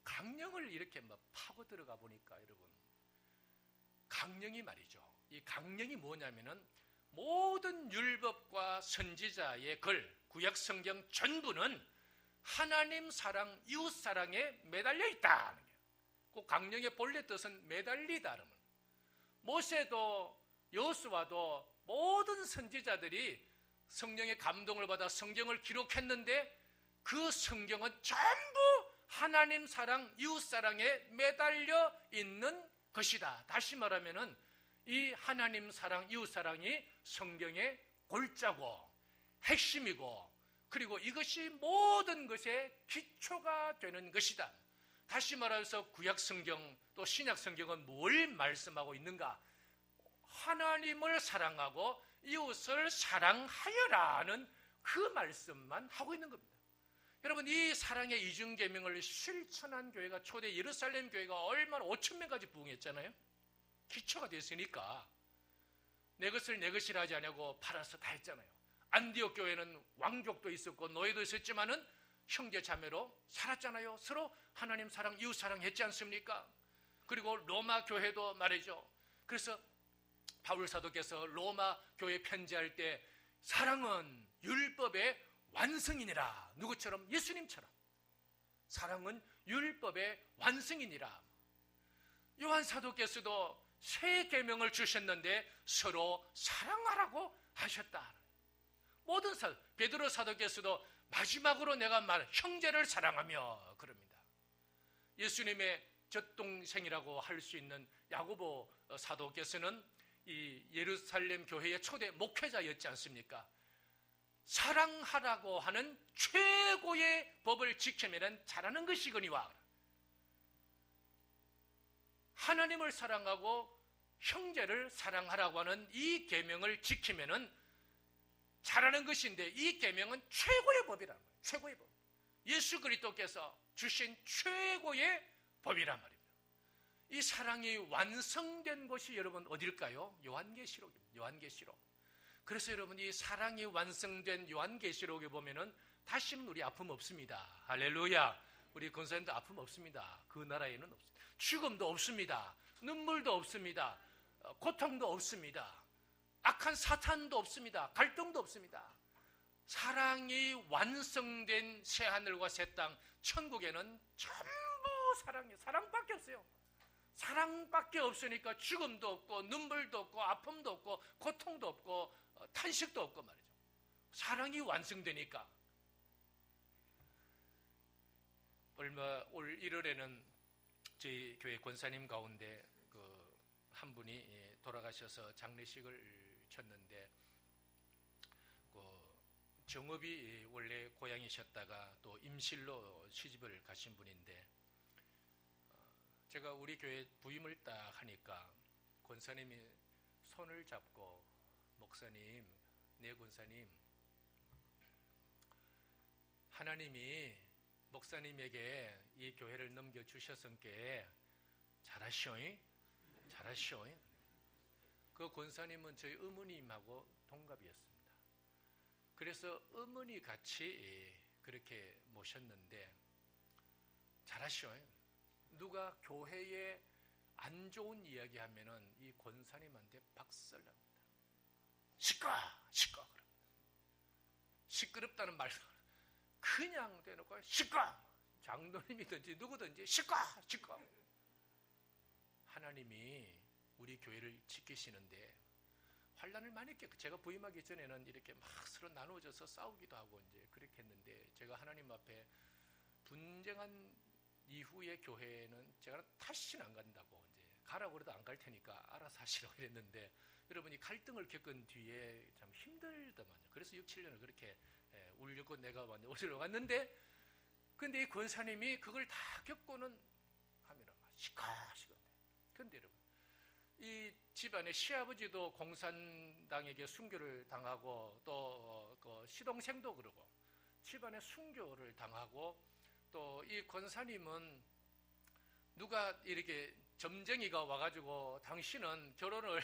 강령을 이렇게 파고 들어가 보니까 여러분 강령이 말이죠. 이 강령이 뭐냐면은 모든 율법과 선지자의 글 구약 성경 전부는 하나님 사랑, 이웃 사랑에 매달려 있다. 그 강령의 본래 뜻은 매달리다. 모세도 여호수아도 모든 선지자들이 성령의 감동을 받아 성경을 기록했는데 그 성경은 전부 하나님 사랑, 이웃 사랑에 매달려 있는 것이다. 다시 말하면은 이 하나님 사랑, 이웃 사랑이 성경의 골자고 핵심이고, 그리고 이것이 모든 것의 기초가 되는 것이다. 다시 말해서 구약 성경 또 신약 성경은 뭘 말씀하고 있는가? 하나님을 사랑하고 이웃을 사랑하여라는 그 말씀만 하고 있는 겁니다. 여러분, 이 사랑의 이중계명을 실천한 교회가 초대 예루살렘 교회가 얼마나 5천 명까지 부흥했잖아요. 기초가 됐으니까 내 것을 내 것이라 하지 않냐고 팔아서 다 했잖아요. 안디옥 교회는 왕족도 있었고 노예도 있었지만은 형제 자매로 살았잖아요. 서로 하나님 사랑, 이웃 사랑 했지 않습니까? 그리고 로마 교회도 말이죠. 그래서 바울 사도께서 로마 교회 편지할 때 사랑은 율법의 완성이니라. 누구처럼? 예수님처럼. 사랑은 율법의 완성이니라. 요한 사도께서도 새 계명을 주셨는데 서로 사랑하라고 하셨다. 모든 베드로 사도께서도 마지막으로 내가 형제를 사랑하며 그럽니다. 예수님의 젖동생이라고 할 수 있는 야고보 사도께서는 이 예루살렘 교회의 초대 목회자였지 않습니까? 사랑하라고 하는 최고의 법을 지키면 잘하는 것이거니와, 하나님을 사랑하고 형제를 사랑하라고 하는 이 계명을 지키면은 잘하는 것인데, 이 계명은 최고의 법이란 말이에요. 최고의 법. 예수 그리스도께서 주신 최고의 법이란 말입니다. 이 사랑이 완성된 곳이 여러분 어딜까요? 요한계시록입니다. 요한계시록. 그래서 여러분, 이 사랑이 완성된 요한계시록에 보면은 다시는 우리 아픔 없습니다. 할렐루야. 우리 권사님도 아픔 없습니다. 그 나라에는 없습니다. 죽음도 없습니다. 눈물도 없습니다. 고통도 없습니다. 악한 사탄도 없습니다. 갈등도 없습니다. 사랑이 완성된 새하늘과 새 땅, 천국에는 전부 사랑이에요. 사랑밖에 없어요. 사랑밖에 없으니까 죽음도 없고 눈물도 없고 아픔도 없고 고통도 없고 탄식도 없고 말이죠. 사랑이 완성되니까. 올 1월에는 저희 교회 권사님 가운데 한 분이 돌아가셔서 장례식을 쳤는데, 정읍이 원래 고향이셨다가 또 임실로 시집을 가신 분인데, 제가 우리 교회 부임을 딱 하니까 권사님이 손을 잡고, 목사님, 네 권사님, 하나님이 목사님에게 이 교회를 넘겨주셨으니까 잘하시오잉? 잘하시오잉? 그 권사님은 저희 어머님하고 동갑이었습니다. 그래서 어머니 같이 그렇게 모셨는데, 잘하시오잉? 누가 교회에 안 좋은 이야기 하면은 이 권사님한테 박살납니다. 시끄러! 시끄러! 시끄럽다는 말 그냥 대놓고 시끄러! 장로님이든지 누구든지 시끄러! 시끄러! 하나님이 우리 교회를 지키시는데 환난을 많이 겪고, 제가 부임하기 전에는 이렇게 막 서로 나누어져서 싸우기도 하고 이제 그렇게 했는데, 제가 하나님 앞에 분쟁한 이후에 교회는 제가 다시는 안 간다고, 이제 가라고 그래도 안 갈 테니까 알아서 하시라고 그랬는데, 여러분이 갈등을 겪은 뒤에 참 힘들더만요. 그래서 6, 7년을 그렇게 울려고 내가 오시러 왔는데, 근데 이 권사님이 그걸 다 겪고는 하면은 시끌시끌. 근데 여러분, 이 집안의 시아버지도 공산당에게 순교를 당하고, 또 시동생도 그러고 집안에 순교를 당하고, 또 이 권사님은 누가 이렇게 점쟁이가 와가지고 당신은 결혼을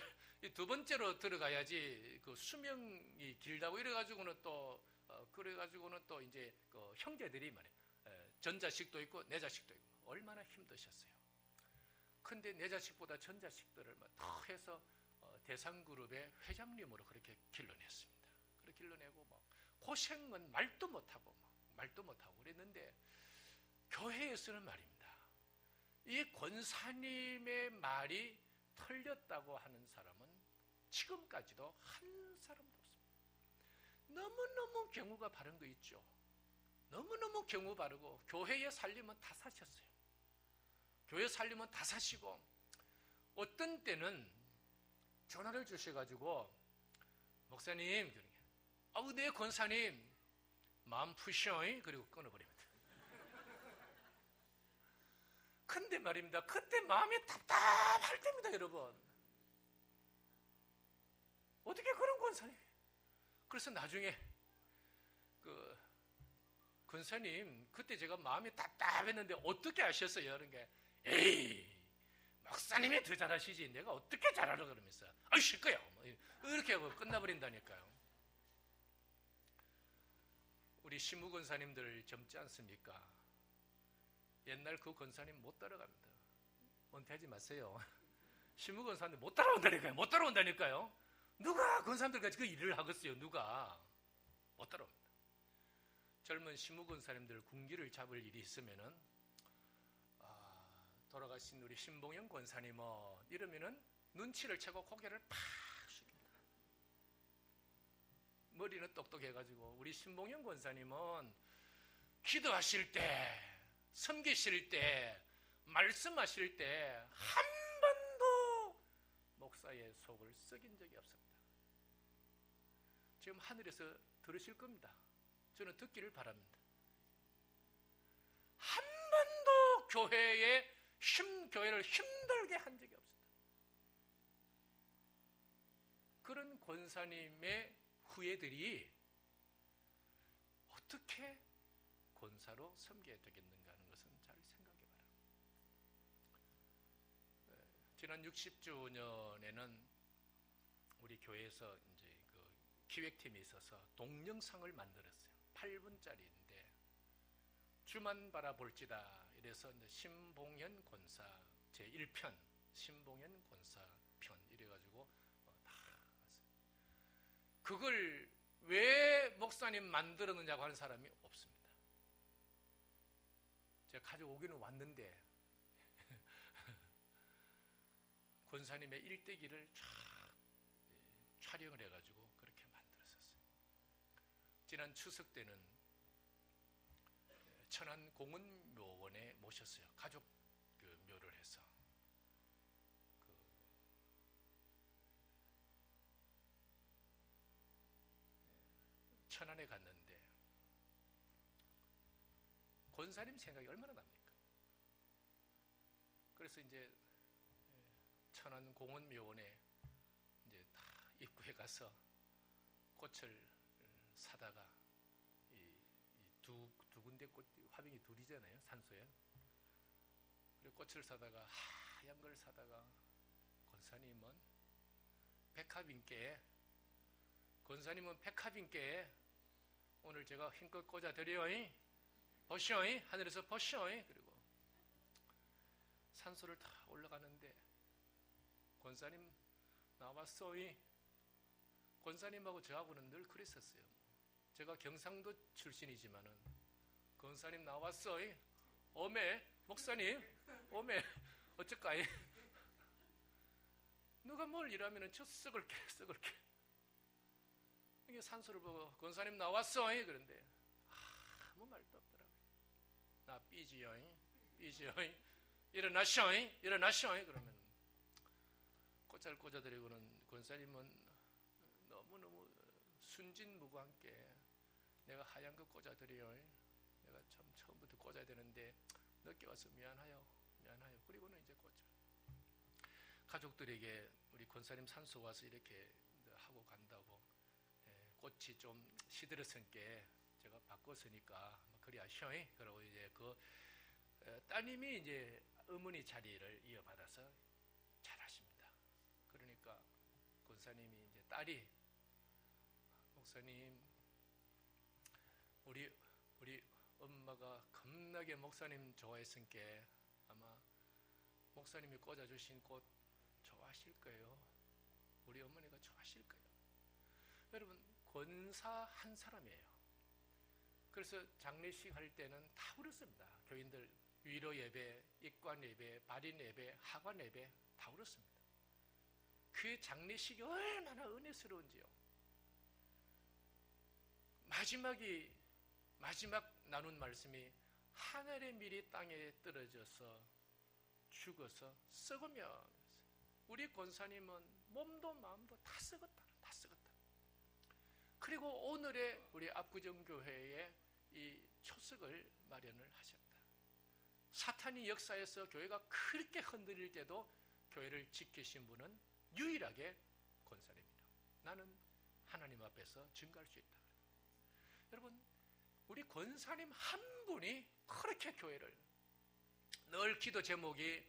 두 번째로 들어가야지 그 수명이 길다고 이래가지고는 또 그래가지고는 또 이제 그 형제들이 말이에요. 전 자식도 있고 내 자식도 있고 얼마나 힘드셨어요. 근데 내 자식보다 전 자식들을 더 해서 대상그룹의 회장님으로 그렇게 길러냈습니다. 그렇게 길러내고 고생은 말도 못하고 그랬는데, 교회에서는 말입니다, 이 권사님의 말이 틀렸다고 하는 사람은 지금까지도 한 사람도 없습니다. 너무너무 경우가 바른 거 있죠. 너무너무 경우 바르고 교회에 살림은 다 사셨어요. 교회 살림은 다 사시고 어떤 때는 전화를 주셔가지고 목사님, 아우 네 권사님 마음 푸셔 그리고 끊어버립니다. 근데 말입니다. 그때 마음이 답답할 때입니다, 여러분. 어떻게 그런 권사님? 그래서 나중에 그 권사님 그때 제가 마음이 답답했는데 어떻게 아셨어요? 이런 게 에이 목사님이 더 잘하시지 내가 어떻게 잘하려 그러면서 아이 실거야 이렇게 하고 끝나버린다니까요. 우리 시무 권사님들 젊지 않습니까? 옛날 그 권사님 못 따라갑니다. 은퇴하지 마세요. 시무 권사님들 못 따라온다니까요. 못 따라온다니까요. 누가 권사님들까지 그 일을 하겠어요? 누가 못 따라옵니다. 젊은 시무 권사님들 군기를 잡을 일이 있으면은 돌아가신 우리 신봉영 권사님 이러면은 눈치를 채고 고개를 팍 숙입니다. 머리는 똑똑해가지고 우리 신봉영 권사님은 기도하실 때, 섬기실 때, 말씀하실 때 한 번도 목사의 속을 썩인 적이 없습니다. 지금 하늘에서 들으실 겁니다. 저는 듣기를 바랍니다. 한 번도 교회를 힘들게 한 적이 없습니다. 그런 권사님의 후예들이 어떻게 권사로 섬겨야 되겠는가 하는 것은 잘 생각해 바랍니다. 지난 60주년에는 우리 교회에서 이제 그 기획팀이 있어서 동영상을 만들었어요. 8분짜리인데 주만 바라볼지다 이래서 이제 신봉현 권사 제1편 신봉현 권사 편 이래가지고 다 왔어요. 그걸 왜 목사님 만들었느냐고 하는 사람이 없습니다. 제가 가져오기는 왔는데 권사님의 일대기를 촬영을 해가지고 그렇게 만들었었어요. 지난 추석 때는 천안 공원묘원에 모셨어요. 가족 묘를 해서 천안에 갔는데 권사님 생각이 얼마나 납니까? 그래서 이제 천안 공원묘원에 이제 다 입구에 가서 꽃을 사다가 두 군데 꽃 화병이 둘이잖아요, 산소에. 그리고 꽃을 사다가 하얀 걸 사다가 권사님은 백합인께 오늘 제가 힘껏 꽂아 드려요. 보시오, 하늘에서 보시오. 그리고 산소를 다 올라가는데 권사님 나왔어요. 권사님하고 저하고는 늘 그랬었어요. 제가 경상도 출신이지만은 권사님 나왔어요. 어메 목사님 어메 어쩔까요? 누가 뭘 일하면은 저 썩을게 이게 산소를 보고 권사님 나왔어요. 그런데 아무 말도 없더라고요. 나 삐지요. 일어나시오. 그러면 꽃을 꽂아드리고는 권사님은 너무너무 순진무구함께 내가 하얀 거 꽂아드려요. 내가 참 처음부터 꽂아야 되는데 늦게 와서 미안해요. 그리고는 이제 꽂아. 가족들에게 우리 권사님 산소 와서 이렇게 하고 간다고 꽃이 좀 시들었으니까 제가 바꿨으니까 그리 하셔. 그러고 이제 그 따님이 이제 어머니 자리를 이어받아서 잘하십니다. 그러니까 권사님이 이제 딸이 목사님 우리 엄마가 겁나게 목사님 좋아했으니까 아마 목사님이 꽂아주신 꽃 좋아하실 거예요. 우리 어머니가 좋아하실 거예요. 여러분 권사 한 사람이에요. 그래서 장례식 할 때는 다 울었습니다. 교인들 위로 예배, 입관 예배, 발인 예배, 하관 예배 다 울었습니다. 그 장례식이 얼마나 은혜스러운지요. 마지막 나눈 말씀이 하늘의 밀이 땅에 떨어져서 죽어서 썩으면, 우리 권사님은 몸도 마음도 다 썩었다. 그리고 오늘의 우리 압구정교회에 이 초석을 마련을 하셨다. 사탄이 역사에서 교회가 그렇게 흔들릴 때도 교회를 지키신 분은 유일하게 권사님이다. 나는 하나님 앞에서 증거할 수 있다. 여러분, 우리 권사님 한 분이 그렇게 교회를, 늘 기도 제목이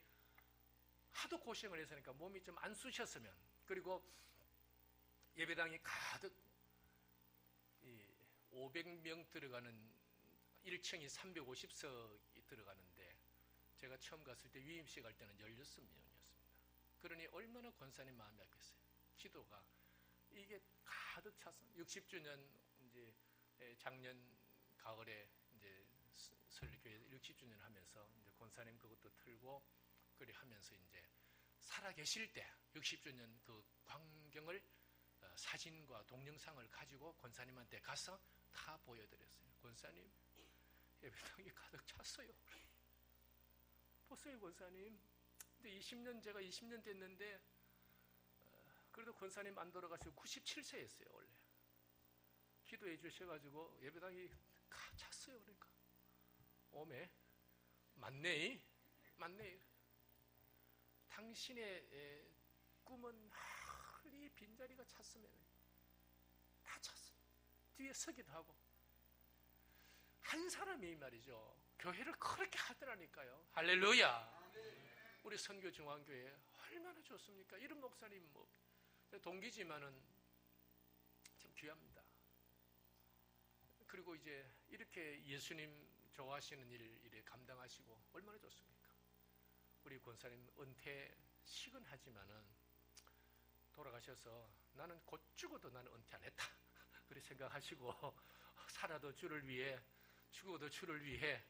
하도 고생을 했으니까 몸이 좀 안 쑤셨으면, 그리고 예배당이 가득 500명 들어가는 1층이 350석이 들어가는데, 제가 처음 갔을 때 위임식 할 때는 16명이었습니다. 그러니 얼마나 권사님 마음이 아팠어요. 기도가 이게 가득 차서 60주년 이제 작년 가을에 이제 설교회 60주년 하면서 이제 권사님 그것도 틀고 그리 하면서 이제 살아계실 때 60주년 그 광경을 사진과 동영상을 가지고 권사님한테 가서 다 보여드렸어요. 권사님, 예배당이 가득 찼어요. 보세요, 권사님. 근데 제가 20년 됐는데, 그래도 권사님 안 돌아가시고 97세였어요, 원래. 기도해 주셔가지고 예배당이 다 찼어요, 그러니까. 오메, 맞네. 당신의 꿈은 이 빈자리가 찼으면 다 찼어요. 뒤에 서기도 하고. 한 사람이 말이죠, 교회를 그렇게 하더라니까요. 할렐루야. 우리 선교중앙교회 얼마나 좋습니까? 이런 목사님 뭐 동기지만은 참 귀합니다. 그리고 이제 이렇게 예수님 좋아하시는 일에 감당하시고 얼마나 좋습니까? 우리 권사님 은퇴 시근하지만은 돌아가셔서 나는 곧 죽어도 나는 은퇴 안 했다. 그렇게 생각하시고 살아도 주를 위해, 죽어도 주를 위해,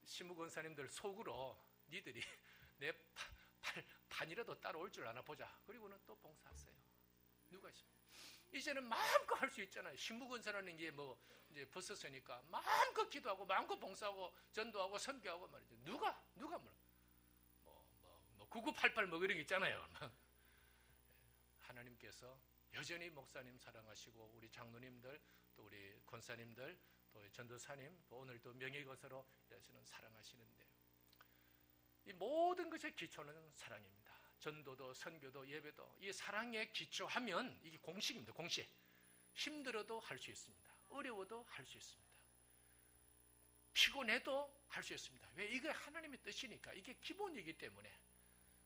신무 권사님들 속으로 니들이 내 반이라도 따라올 줄 아나 보자. 그리고는 또 봉사하세요. 누가 있습니까? 이제는 마음껏 할 수 있잖아요. 신무 권사라는 게 뭐 이제 벗었으니까 마음껏 기도하고 마음껏 봉사하고 전도하고 선교하고 말이죠. 누가 뭐 9988 뭐 이런 게 있잖아요. 하나님께서 여전히 목사님 사랑하시고 우리 장로님들, 또 우리 권사님들, 또 전도사님, 또 오늘 또 명예거서로 일하시는 사랑하시는데, 이 모든 것의 기초는 사랑입니다. 전도도 선교도 예배도 이 사랑에 기초하면 이게 공식입니다. 공식. 힘들어도 할 수 있습니다. 어려워도 할 수 있습니다. 피곤해도 할 수 있습니다. 왜? 이게 하나님의 뜻이니까. 이게 기본이기 때문에.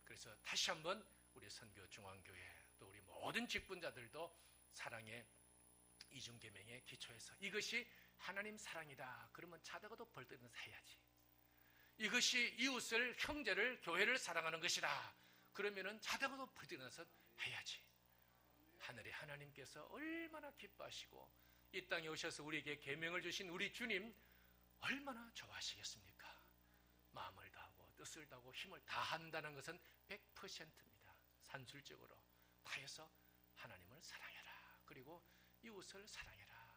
그래서 다시 한번 우리 선교중앙교회, 또 우리 모든 직분자들도 사랑의 이중계명에 기초해서 이것이 하나님 사랑이다. 그러면 자다가도 벌떡 해야지. 이것이 이웃을, 형제를, 교회를 사랑하는 것이다. 그러면은 자다가도 벌떡 일어나서 해야지. 하늘의 하나님께서 얼마나 기뻐하시고 이 땅에 오셔서 우리에게 계명을 주신 우리 주님 얼마나 좋아하시겠습니까? 마음을 다하고 뜻을 다하고 힘을 다한다는 것은 100%입니다. 산술적으로 다해서 하나님을 사랑해라. 그리고 이웃을 사랑해라.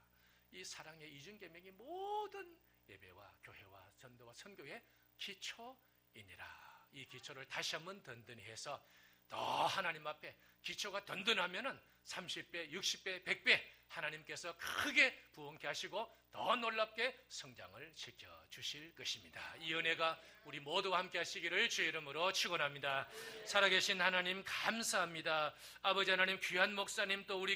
이 사랑의 이중계명이 모든 예배와 교회와 전도와 선교의 기초이니라. 이 기초를 다시 한번 든든히 해서 더 하나님 앞에 기초가 든든하면은 30배, 60배, 100배 하나님께서 크게 부흥케 하시고 더 놀랍게 성장을 시켜주실 것입니다. 이 은혜가 우리 모두와 함께 하시기를 주의 이름으로 축원합니다. 살아계신 하나님 감사합니다. 아버지 하나님, 귀한 목사님, 또 우리